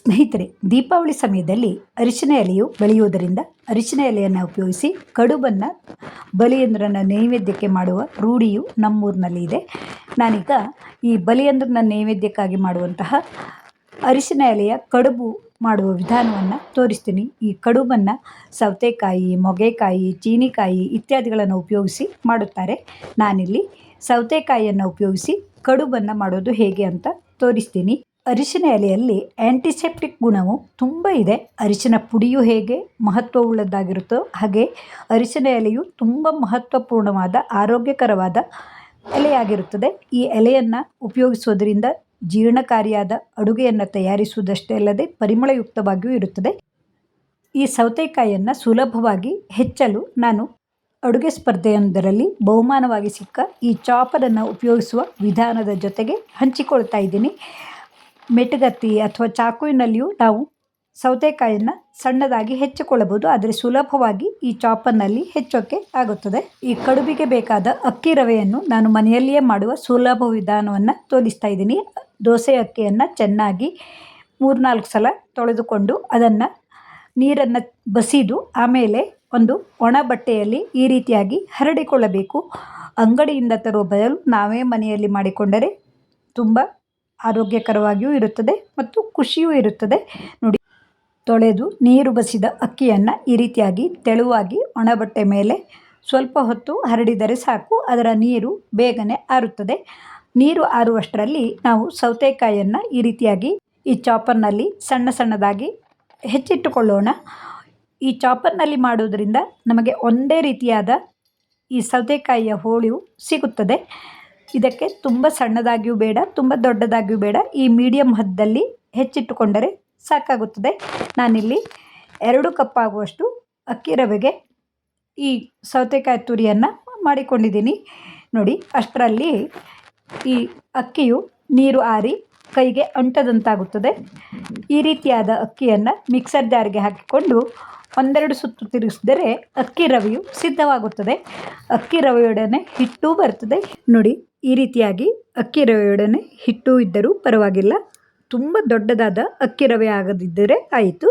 ಸ್ನೇಹಿತರೆ, ದೀಪಾವಳಿ ಸಮಯದಲ್ಲಿ ಅರಿಶಿನ ಎಲೆಯು ಬೆಳೆಯುವುದರಿಂದ ಅರಿಶಿನ ಎಲೆಯನ್ನು ಉಪಯೋಗಿಸಿ ಕಡುಬನ್ನು ಬಲಿಯಂದ್ರನ ನೈವೇದ್ಯಕ್ಕೆ ಮಾಡುವ ರೂಢಿಯು ನಮ್ಮೂರಿನಲ್ಲಿ ಇದೆ. ನಾನೀಗ ಈ ಬಲಿಯಂದ್ರನ ನೈವೇದ್ಯಕ್ಕಾಗಿ ಮಾಡುವಂತಹ ಅರಿಶಿನ ಎಲೆಯ ಕಡುಬು ಮಾಡುವ ವಿಧಾನವನ್ನು ತೋರಿಸ್ತೀನಿ. ಈ ಕಡುಬನ್ನು ಸೌತೆಕಾಯಿ, ಮೊಗೆಕಾಯಿ, ಚೀನಿಕಾಯಿ ಇತ್ಯಾದಿಗಳನ್ನು ಉಪಯೋಗಿಸಿ ಮಾಡುತ್ತಾರೆ. ನಾನಿಲ್ಲಿ ಸೌತೆಕಾಯಿಯನ್ನು ಉಪಯೋಗಿಸಿ ಕಡುಬನ್ನು ಮಾಡೋದು ಹೇಗೆ ಅಂತ ತೋರಿಸ್ತೀನಿ. ಅರಿಶಿನ ಎಲೆಯಲ್ಲಿ ಆ್ಯಂಟಿಸೆಪ್ಟಿಕ್ ಗುಣವು ತುಂಬ ಇದೆ. ಅರಿಶಿನ ಪುಡಿಯು ಹೇಗೆ ಮಹತ್ವವುಳ್ಳದ್ದಾಗಿರುತ್ತೋ ಹಾಗೆ ಅರಿಶಿನ ಎಲೆಯು ತುಂಬ ಮಹತ್ವಪೂರ್ಣವಾದ ಆರೋಗ್ಯಕರವಾದ ಎಲೆಯಾಗಿರುತ್ತದೆ. ಈ ಎಲೆಯನ್ನು ಉಪಯೋಗಿಸುವುದರಿಂದ ಜೀರ್ಣಕಾರಿಯಾದ ಅಡುಗೆಯನ್ನು ತಯಾರಿಸುವುದಷ್ಟೇ ಅಲ್ಲದೆ ಪರಿಮಳಯುಕ್ತವಾಗಿಯೂ ಇರುತ್ತದೆ. ಈ ಸೌತೆಕಾಯಿಯನ್ನು ಸುಲಭವಾಗಿ ಹೆಚ್ಚಲು ನಾನು ಅಡುಗೆ ಸ್ಪರ್ಧೆಯೊಂದರಲ್ಲಿ ಬಹುಮಾನವಾಗಿ ಸಿಕ್ಕ ಈ ಚಾಪರನ್ನು ಉಪಯೋಗಿಸುವ ವಿಧಾನದ ಜೊತೆಗೆ ಹಂಚಿಕೊಳ್ತಾ ಇದ್ದೀನಿ. ಮೆಟಗತ್ತಿ ಅಥವಾ ಚಾಕುವಿನಲ್ಲಿಯೂ ನಾವು ಸೌತೆಕಾಯಿಯನ್ನು ಸಣ್ಣದಾಗಿ ಹೆಚ್ಚಿಕೊಳ್ಳಬಹುದು, ಆದರೆ ಸುಲಭವಾಗಿ ಈ ಚಾಪರ್ನಲ್ಲಿ ಹೆಚ್ಚೋಕ್ಕೆ ಆಗುತ್ತದೆ. ಈ ಕಡುಬಿಗೆ ಬೇಕಾದ ಅಕ್ಕಿ ರವೆಯನ್ನು ನಾನು ಮನೆಯಲ್ಲಿಯೇ ಮಾಡುವ ಸುಲಭ ವಿಧಾನವನ್ನು ತೋರಿಸ್ತಾ ಇದ್ದೀನಿ. ದೋಸೆ ಅಕ್ಕಿಯನ್ನು ಚೆನ್ನಾಗಿ 3-4 ಸಲ ತೊಳೆದುಕೊಂಡು ಅದನ್ನು ನೀರನ್ನು ಬಸಿದು ಆಮೇಲೆ ಒಂದು ಒಣ ಬಟ್ಟೆಯಲ್ಲಿ ಈ ರೀತಿಯಾಗಿ ಹರಡಿಕೊಳ್ಳಬೇಕು. ಅಂಗಡಿಯಿಂದ ತರುವ ಬದಲು ನಾವೇ ಮನೆಯಲ್ಲಿ ಮಾಡಿಕೊಂಡರೆ ತುಂಬ ಆರೋಗ್ಯಕರವಾಗಿಯೂ ಇರುತ್ತದೆ ಮತ್ತು ಖುಷಿಯೂ ಇರುತ್ತದೆ. ನೋಡಿ, ತೊಳೆದು ನೀರು ಬಸಿದ ಅಕ್ಕಿಯನ್ನು ಈ ರೀತಿಯಾಗಿ ತೆಳುವಾಗಿ ಒಣ ಬಟ್ಟೆ ಮೇಲೆ ಸ್ವಲ್ಪ ಹೊತ್ತು ಹರಡಿದರೆ ಸಾಕು. ಅದರ ನೀರು ಬೇಗನೆ ಆರುತ್ತದೆ. ನೀರು ಆರುವಷ್ಟರಲ್ಲಿ ನಾವು ಸೌತೆಕಾಯಿಯನ್ನು ಈ ರೀತಿಯಾಗಿ ಈ ಚಾಪರ್ನಲ್ಲಿ ಸಣ್ಣ ಸಣ್ಣದಾಗಿ ಹೆಚ್ಚಿಟ್ಟುಕೊಳ್ಳೋಣ. ಈ ಚಾಪರ್ನಲ್ಲಿ ಮಾಡೋದರಿಂದ ನಮಗೆ ಒಂದೇ ರೀತಿಯಾದ ಈ ಸೌತೆಕಾಯಿಯ ಹೋಳು ಸಿಗುತ್ತದೆ. ಇದಕ್ಕೆ ತುಂಬ ಸಣ್ಣದಾಗಿಯೂ ಬೇಡ, ತುಂಬ ದೊಡ್ಡದಾಗಿಯೂ ಬೇಡ, ಈ ಮೀಡಿಯಮ್ ಹದ್ದದಲ್ಲಿ ಹೆಚ್ಚಿಟ್ಟುಕೊಂಡರೆ ಸಾಕಾಗುತ್ತದೆ. ನಾನಿಲ್ಲಿ 2 ಕಪ್ ಆಗುವಷ್ಟು ಅಕ್ಕಿ ರವೆಗೆ ಈ ಸೌತೆಕಾಯಿ ತುರಿಯನ್ನು ಮಾಡಿಕೊಂಡಿದ್ದೀನಿ. ನೋಡಿ, ಅಷ್ಟರಲ್ಲಿ ಈ ಅಕ್ಕಿಯು ನೀರು ಆರಿ ಕೈಗೆ ಅಂಟದಂತಾಗುತ್ತದೆ. ಈ ರೀತಿಯಾದ ಅಕ್ಕಿಯನ್ನು ಮಿಕ್ಸರ್ ಜಾರ್ಗೆ ಹಾಕಿಕೊಂಡು 1-2 ಸುತ್ತು ತಿರುಗಿಸಿದರೆ ಅಕ್ಕಿ ರವೆಯು ಸಿದ್ಧವಾಗುತ್ತದೆ. ಅಕ್ಕಿ ರವೆಯೊಡನೆ ಹಿಟ್ಟು ಬರ್ತದೆ. ನೋಡಿ, ಈ ರೀತಿಯಾಗಿ ಅಕ್ಕಿ ರವೆಯೊಡನೆ ಹಿಟ್ಟು ಇದ್ದರೂ ಪರವಾಗಿಲ್ಲ. ತುಂಬ ದೊಡ್ಡದಾದ ಅಕ್ಕಿ ರವೆ ಆಗದಿದ್ದರೆ ಆಯಿತು.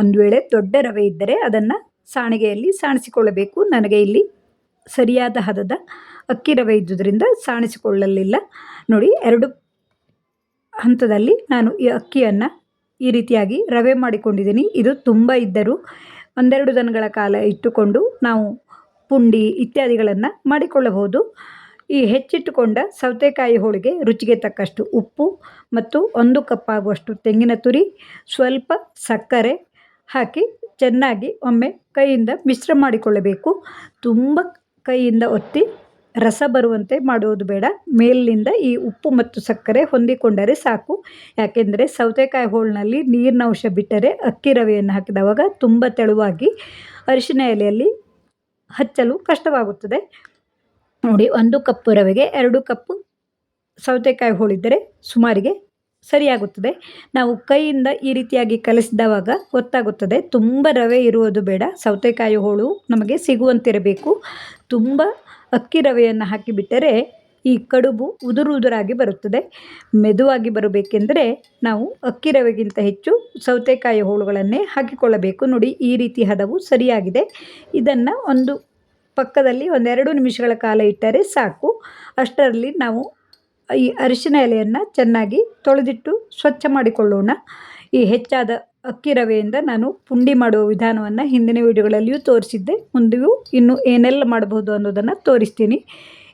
ಒಂದು ವೇಳೆ ದೊಡ್ಡ ರವೆ ಇದ್ದರೆ ಅದನ್ನು ಸಾಣಿಗೆಯಲ್ಲಿ ಸಾಣಿಸಿಕೊಳ್ಳಬೇಕು. ನನಗೆ ಇಲ್ಲಿ ಸರಿಯಾದ ಹದದ ಅಕ್ಕಿ ರವೆ ಇದ್ದುದರಿಂದ ಸಾಣಿಸಿಕೊಳ್ಳಲಿಲ್ಲ. ನೋಡಿ, 2 ಹಂತದಲ್ಲಿ ನಾನು ಈ ಅಕ್ಕಿಯನ್ನು ಈ ರೀತಿಯಾಗಿ ರವೆ ಮಾಡಿಕೊಂಡಿದ್ದೀನಿ. ಇದು ತುಂಬ ಇದ್ದರೂ 1-2 ದಿನಗಳ ಕಾಲ ಇಟ್ಟುಕೊಂಡು ನಾವು ಪುಂಡಿ ಇತ್ಯಾದಿಗಳನ್ನು ಮಾಡಿಕೊಳ್ಳಬಹುದು. ಈ ಹೆಚ್ಚಿಟ್ಟುಕೊಂಡ ಸೌತೆಕಾಯಿ ಹೋಳಿಗೆ ರುಚಿಗೆ ತಕ್ಕಷ್ಟು ಉಪ್ಪು ಮತ್ತು 1 ಕಪ್ ಆಗುವಷ್ಟು ತೆಂಗಿನ ತುರಿ, ಸ್ವಲ್ಪ ಸಕ್ಕರೆ ಹಾಕಿ ಚೆನ್ನಾಗಿ ಒಮ್ಮೆ ಕೈಯಿಂದ ಮಿಶ್ರ ಮಾಡಿಕೊಳ್ಳಬೇಕು. ತುಂಬ ಕೈಯಿಂದ ಒತ್ತಿ ರಸ ಬರುವಂತೆ ಮಾಡುವುದು ಬೇಡ. ಮೇಲಿನಿಂದ ಈ ಉಪ್ಪು ಮತ್ತು ಸಕ್ಕರೆ ಹೊಂದಿಕೊಂಡರೆ ಸಾಕು. ಯಾಕೆಂದರೆ ಸೌತೆಕಾಯಿ ಹೋಳಿನಲ್ಲಿ ನೀರಿನ ಅಂಶ ಬಿಟ್ಟರೆ ಅಕ್ಕಿ ರವೆಯನ್ನು ಹಾಕಿದವಾಗ ತುಂಬ ತೆಳುವಾಗಿ ಅರಿಶಿನ ಎಲೆಯಲ್ಲಿ ಹಚ್ಚಲು ಕಷ್ಟವಾಗುತ್ತದೆ. ನೋಡಿ, 1 ಕಪ್ ರವೆಗೆ 2 ಕಪ್ ಸೌತೆಕಾಯಿ ಹೋಳಿದ್ದರೆ ಸುಮಾರಿಗೆ ಸರಿಯಾಗುತ್ತದೆ. ನಾವು ಕೈಯಿಂದ ಈ ರೀತಿಯಾಗಿ ಕಲಿಸಿದವಾಗ ಗೊತ್ತಾಗುತ್ತದೆ. ತುಂಬ ರವೆ ಇರುವುದು ಬೇಡ. ಸೌತೆಕಾಯಿ ಹೋಳು ನಮಗೆ ಸಿಗುವಂತಿರಬೇಕು. ತುಂಬ ಅಕ್ಕಿ ರವೆಯನ್ನು ಹಾಕಿಬಿಟ್ಟರೆ ಈ ಕಡುಬು ಉದುರಾಗಿ ಬರುತ್ತದೆ. ಮೆದುವಾಗಿ ಬರಬೇಕೆಂದರೆ ನಾವು ಅಕ್ಕಿ ರವೆಗಿಂತ ಹೆಚ್ಚು ಸೌತೆಕಾಯಿ ಹೋಳುಗಳನ್ನೇ ಹಾಕಿಕೊಳ್ಳಬೇಕು. ನೋಡಿ, ಈ ರೀತಿ ಹದವು ಸರಿಯಾಗಿದೆ. ಇದನ್ನು ಒಂದು ಪಕ್ಕದಲ್ಲಿ 1-2 ನಿಮಿಷಗಳ ಕಾಲ ಇಟ್ಟರೆ ಸಾಕು. ಅಷ್ಟರಲ್ಲಿ ನಾವು ಈ ಅರಿಶಿನ ಎಲೆಯನ್ನು ಚೆನ್ನಾಗಿ ತೊಳೆದಿಟ್ಟು ಸ್ವಚ್ಛ ಮಾಡಿಕೊಳ್ಳೋಣ. ಈ ಹೆಚ್ಚಾದ ಅಕ್ಕಿ ರವೆಯಿಂದ ನಾನು ಪುಂಡಿ ಮಾಡುವ ವಿಧಾನವನ್ನು ಹಿಂದಿನ ವಿಡಿಯೋಗಳಲ್ಲಿಯೂ ತೋರಿಸಿದ್ದೆ. ಮುಂದೆಯೂ ಇನ್ನು ಏನೆಲ್ಲ ಮಾಡಬಹುದು ಅನ್ನೋದನ್ನು ತೋರಿಸ್ತೀನಿ.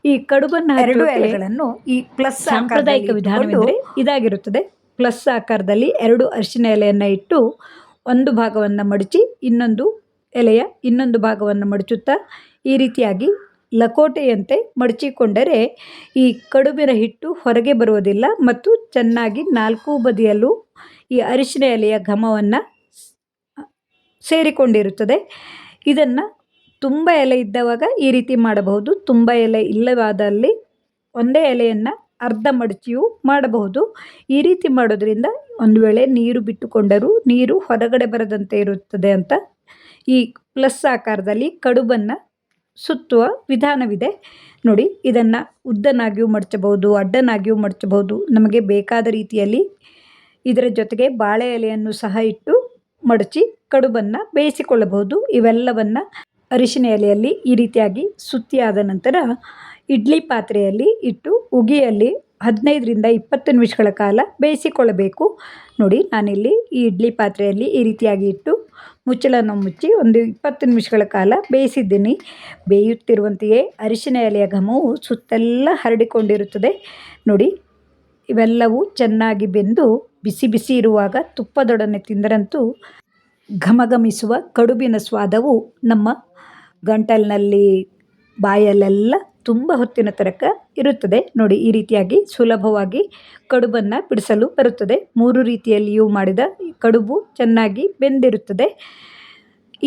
ಈ ಕಡುಬನ್ನು 2 ಎಲೆಗಳನ್ನು ಈ ಪ್ಲಸ್ ಸಾಂಪ್ರದಾಯಿಕ ವಿಧಾನವೆಂದರೆ ಇದಾಗಿರುತ್ತದೆ. ಪ್ಲಸ್ ಆಕಾರದಲ್ಲಿ 2 ಅರಿಶಿನ ಎಲೆಯನ್ನು ಇಟ್ಟು ಒಂದು ಭಾಗವನ್ನು ಮಡಚಿ ಇನ್ನೊಂದು ಭಾಗವನ್ನು ಮಡಚುತ್ತಾ ಈ ರೀತಿಯಾಗಿ ಲಕೋಟೆಯಂತೆ ಮಡಚಿಕೊಂಡರೆ ಈ ಕಡುಬಿನ ಹಿಟ್ಟು ಹೊರಗೆ ಬರುವುದಿಲ್ಲ ಮತ್ತು ಚೆನ್ನಾಗಿ 4 ಬದಿಯಲ್ಲೂ ಈ ಅರಿಶಿನ ಎಲೆಯ ಘಮವನ್ನು ಸೇರಿಕೊಂಡಿರುತ್ತದೆ. ಇದನ್ನು ತುಂಬ ಎಲೆ ಇದ್ದವಾಗ ಈ ರೀತಿ ಮಾಡಬಹುದು. ತುಂಬ ಎಲೆ ಇಲ್ಲವಾದಲ್ಲಿ ಒಂದೇ ಎಲೆಯನ್ನು ಅರ್ಧ ಮಡಚಿಯೂ ಮಾಡಬಹುದು. ಈ ರೀತಿ ಮಾಡೋದ್ರಿಂದ ಒಂದು ವೇಳೆ ನೀರು ಬಿಟ್ಟುಕೊಂಡರೂ ನೀರು ಹೊರಗಡೆ ಬರದಂತೆ ಇರುತ್ತದೆ ಅಂತ ಈ ಪ್ಲಸ್ ಆಕಾರದಲ್ಲಿ ಕಡುಬನ್ನು ಸುತ್ತುವ ವಿಧಾನವಿದೆ. ನೋಡಿ, ಇದನ್ನು ಉದ್ದನಾಗಿಯೂ ಮಡಚಬಹುದು, ಅಡ್ಡನಾಗಿಯೂ ಮಡಚಬಹುದು. ನಮಗೆ ಬೇಕಾದ ರೀತಿಯಲ್ಲಿ ಇದರ ಜೊತೆಗೆ ಬಾಳೆ ಎಲೆಯನ್ನು ಸಹ ಇಟ್ಟು ಮಡಚಿ ಕಡುಬನ್ನು ಬೇಯಿಸಿಕೊಳ್ಳಬಹುದು. ಇವೆಲ್ಲವನ್ನು ಅರಿಶಿನ ಎಲೆಯಲ್ಲಿ ಈ ರೀತಿಯಾಗಿ ಸುತ್ತಿಯಾದ ನಂತರ ಇಡ್ಲಿ ಪಾತ್ರೆಯಲ್ಲಿ ಇಟ್ಟು ಉಗಿಯಲ್ಲಿ 15ರಿಂದ 20 ನಿಮಿಷಗಳ ಕಾಲ ಬೇಯಿಸಿಕೊಳ್ಳಬೇಕು. ನೋಡಿ, ನಾನಿಲ್ಲಿ ಈ ಇಡ್ಲಿ ಪಾತ್ರೆಯಲ್ಲಿ ಈ ರೀತಿಯಾಗಿ ಇಟ್ಟು ಮುಚ್ಚಳನ್ನು ಮುಚ್ಚಿ ಒಂದು 20 ನಿಮಿಷಗಳ ಕಾಲ ಬೇಯಿಸಿದ್ದೀನಿ. ಬೇಯುತ್ತಿರುವಂತೆಯೇ ಅರಿಶಿನ ಎಲೆಯ ಘಮವು ಸುತ್ತೆಲ್ಲ ಹರಡಿಕೊಂಡಿರುತ್ತದೆ. ನೋಡಿ, ಇವೆಲ್ಲವೂ ಚೆನ್ನಾಗಿ ಬೆಂದು ಬಿಸಿ ಬಿಸಿ ಇರುವಾಗ ತುಪ್ಪದೊಡನೆ ತಿಂದರಂತೂ ಘಮಘಮಿಸುವ ಕಡುಬಿನ ಸ್ವಾದವು ನಮ್ಮ ಗಂಟಲಿನಲ್ಲಿ, ಬಾಯಲ್ಲೆಲ್ಲ ತುಂಬ ಹೊತ್ತಿನ ತನಕ ಇರುತ್ತದೆ. ನೋಡಿ, ಈ ರೀತಿಯಾಗಿ ಸುಲಭವಾಗಿ ಕಡುಬನ್ನು ಬಿಡಿಸಲು ಬರುತ್ತದೆ. 3 ರೀತಿಯಲ್ಲಿಯೂ ಮಾಡಿದ ಈ ಕಡುಬು ಚೆನ್ನಾಗಿ ಬೆಂದಿರುತ್ತದೆ.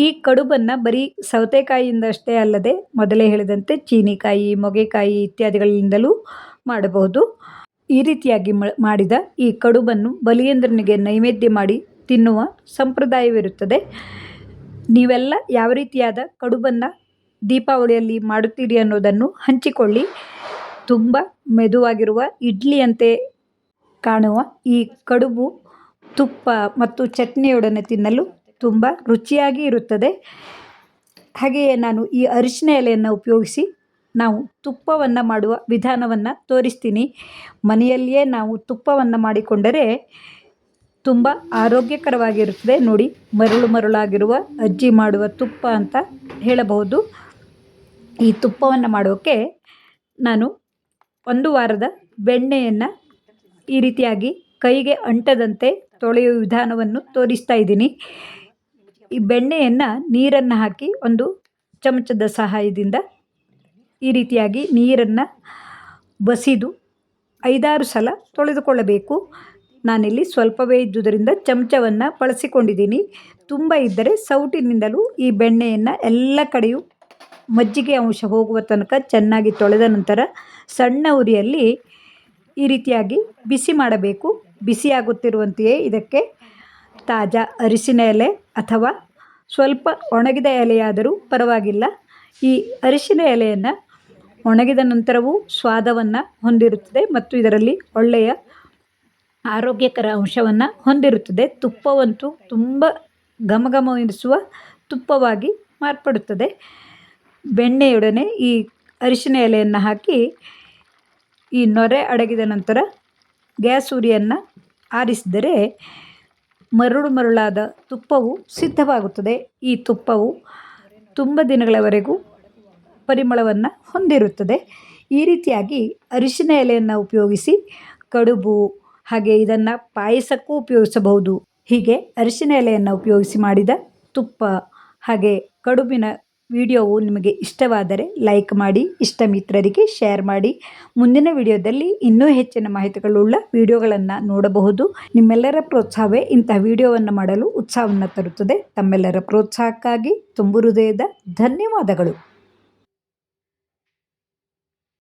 ಈ ಕಡುಬನ್ನು ಬರೀ ಸೌತೆಕಾಯಿಯಿಂದ ಅಷ್ಟೇ ಅಲ್ಲದೆ ಮೊದಲೇ ಹೇಳಿದಂತೆ ಚೀನಿಕಾಯಿ, ಮೊಗೆಕಾಯಿ ಇತ್ಯಾದಿಗಳಿಂದಲೂ ಮಾಡಬಹುದು. ಈ ರೀತಿಯಾಗಿ ಮಾಡಿದ ಈ ಕಡುಬನ್ನು ಬಲಿಯಂದ್ರನಿಗೆ ನೈವೇದ್ಯ ಮಾಡಿ ತಿನ್ನುವ ಸಂಪ್ರದಾಯವಿರುತ್ತದೆ. ನೀವೆಲ್ಲ ಯಾವ ರೀತಿಯಾದ ಕಡುಬನ್ನು ದೀಪಾವಳಿಯಲ್ಲಿ ಮಾಡುತ್ತೀರಿ ಅನ್ನೋದನ್ನು ಹಂಚಿಕೊಳ್ಳಿ. ತುಂಬ ಮೆದುವಾಗಿರುವ ಇಡ್ಲಿಯಂತೆ ಕಾಣುವ ಈ ಕಡುಬು ತುಪ್ಪ ಮತ್ತು ಚಟ್ನಿಯೊಡನೆ ತಿನ್ನಲು ತುಂಬ ರುಚಿಯಾಗಿ ಇರುತ್ತದೆ. ಹಾಗೆಯೇ ನಾನು ಈ ಅರಿಶಿನ ಎಲೆಯನ್ನು ಉಪಯೋಗಿಸಿ ನಾವು ತುಪ್ಪವನ್ನು ಮಾಡುವ ವಿಧಾನವನ್ನು ತೋರಿಸ್ತೀನಿ. ಮನೆಯಲ್ಲಿಯೇ ನಾವು ತುಪ್ಪವನ್ನು ಮಾಡಿಕೊಂಡರೆ ತುಂಬ ಆರೋಗ್ಯಕರವಾಗಿರುತ್ತದೆ. ನೋಡಿ, ಮರಳು ಮರಳಾಗಿರುವ ಅಜ್ಜಿ ಮಾಡುವ ತುಪ್ಪ ಅಂತ ಹೇಳಬಹುದು. ಈ ತುಪ್ಪವನ್ನು ಮಾಡೋಕ್ಕೆ ನಾನು 1 ವಾರದ ಬೆಣ್ಣೆಯನ್ನು ಈ ರೀತಿಯಾಗಿ ಕೈಗೆ ಅಂಟದಂತೆ ತೊಳೆಯುವ ವಿಧಾನವನ್ನು ತೋರಿಸ್ತಾ ಇದ್ದೀನಿ. ಈ ಬೆಣ್ಣೆಯನ್ನು ನೀರನ್ನು ಹಾಕಿ ಒಂದು ಚಮಚದ ಸಹಾಯದಿಂದ ಈ ರೀತಿಯಾಗಿ ನೀರನ್ನು ಬಸಿದು 5-6 ಸಲ ತೊಳೆದುಕೊಳ್ಳಬೇಕು. ನಾನಿಲ್ಲಿ ಸ್ವಲ್ಪವೇ ಇದ್ದುದರಿಂದ ಚಮಚವನ್ನು ಬಳಸಿಕೊಂಡಿದ್ದೀನಿ. ತುಂಬ ಇದ್ದರೆ ಸೌಟಿನಿಂದಲೂ ಈ ಬೆಣ್ಣೆಯನ್ನು ಎಲ್ಲ ಕಡೆಯೂ ಮಜ್ಜಿಗೆ ಅಂಶ ಹೋಗುವ ತನಕ ಚೆನ್ನಾಗಿ ತೊಳೆದ ನಂತರ ಸಣ್ಣ ಉರಿಯಲ್ಲಿ ಈ ರೀತಿಯಾಗಿ ಬಿಸಿ ಮಾಡಬೇಕು. ಬಿಸಿಯಾಗುತ್ತಿರುವಂತೆಯೇ ಇದಕ್ಕೆ ತಾಜಾ ಅರಿಶಿನ ಎಲೆ ಅಥವಾ ಸ್ವಲ್ಪ ಒಣಗಿದ ಎಲೆಯಾದರೂ ಪರವಾಗಿಲ್ಲ. ಈ ಅರಿಶಿನ ಎಲೆಯನ್ನು ಒಣಗಿದ ನಂತರವೂ ಸ್ವಾದವನ್ನು ಹೊಂದಿರುತ್ತದೆ ಮತ್ತು ಇದರಲ್ಲಿ ಒಳ್ಳೆಯ ಆರೋಗ್ಯಕರ ಅಂಶವನ್ನು ಹೊಂದಿರುತ್ತದೆ. ತುಪ್ಪವಂತೂ ತುಂಬ ಘಮಘಮವೆನಿಸುವ ತುಪ್ಪವಾಗಿ ಮಾರ್ಪಡುತ್ತದೆ. ಬೆಣ್ಣೆಯೊಡನೆ ಈ ಅರಿಶಿನ ಎಲೆಯನ್ನು ಹಾಕಿ ಈ ನೊರೆ ಅಡಗಿದ ನಂತರ ಗ್ಯಾಸ್ ಉರಿಯನ್ನು ಆರಿಸಿದರೆ ಮರಳು ಮರಳಾದ ತುಪ್ಪವು ಸಿದ್ಧವಾಗುತ್ತದೆ. ಈ ತುಪ್ಪವು ತುಂಬ ದಿನಗಳವರೆಗೂ ಪರಿಮಳವನ್ನು ಹೊಂದಿರುತ್ತದೆ. ಈ ರೀತಿಯಾಗಿ ಅರಿಶಿನ ಎಲೆಯನ್ನು ಉಪಯೋಗಿಸಿ ಕಡುಬು, ಹಾಗೆ ಇದನ್ನು ಪಾಯಸಕ್ಕೂ ಉಪಯೋಗಿಸಬಹುದು. ಹೀಗೆ ಅರಿಶಿನ ಎಲೆಯನ್ನು ಉಪಯೋಗಿಸಿ ಮಾಡಿದ ತುಪ್ಪ ಹಾಗೆ ಕಡುಬಿನ ವಿಡಿಯೋವು ನಿಮಗೆ ಇಷ್ಟವಾದರೆ ಲೈಕ್ ಮಾಡಿ, ಇಷ್ಟ ಮಿತ್ರರಿಗೆ ಶೇರ್ ಮಾಡಿ. ಮುಂದಿನ ವಿಡಿಯೋದಲ್ಲಿ ಇನ್ನೂ ಹೆಚ್ಚಿನ ಮಾಹಿತಿಗಳುಳ್ಳ ವಿಡಿಯೋಗಳನ್ನು ನೋಡಬಹುದು. ನಿಮ್ಮೆಲ್ಲರ ಪ್ರೋತ್ಸಾಹವೇ ಇಂತಹ ವಿಡಿಯೋವನ್ನು ಮಾಡಲು ಉತ್ಸಾಹವನ್ನು ತರುತ್ತದೆ. ತಮ್ಮೆಲ್ಲರ ಪ್ರೋತ್ಸಾಹಕ್ಕಾಗಿ ತುಂಬು ಹೃದಯದ ಧನ್ಯವಾದಗಳು.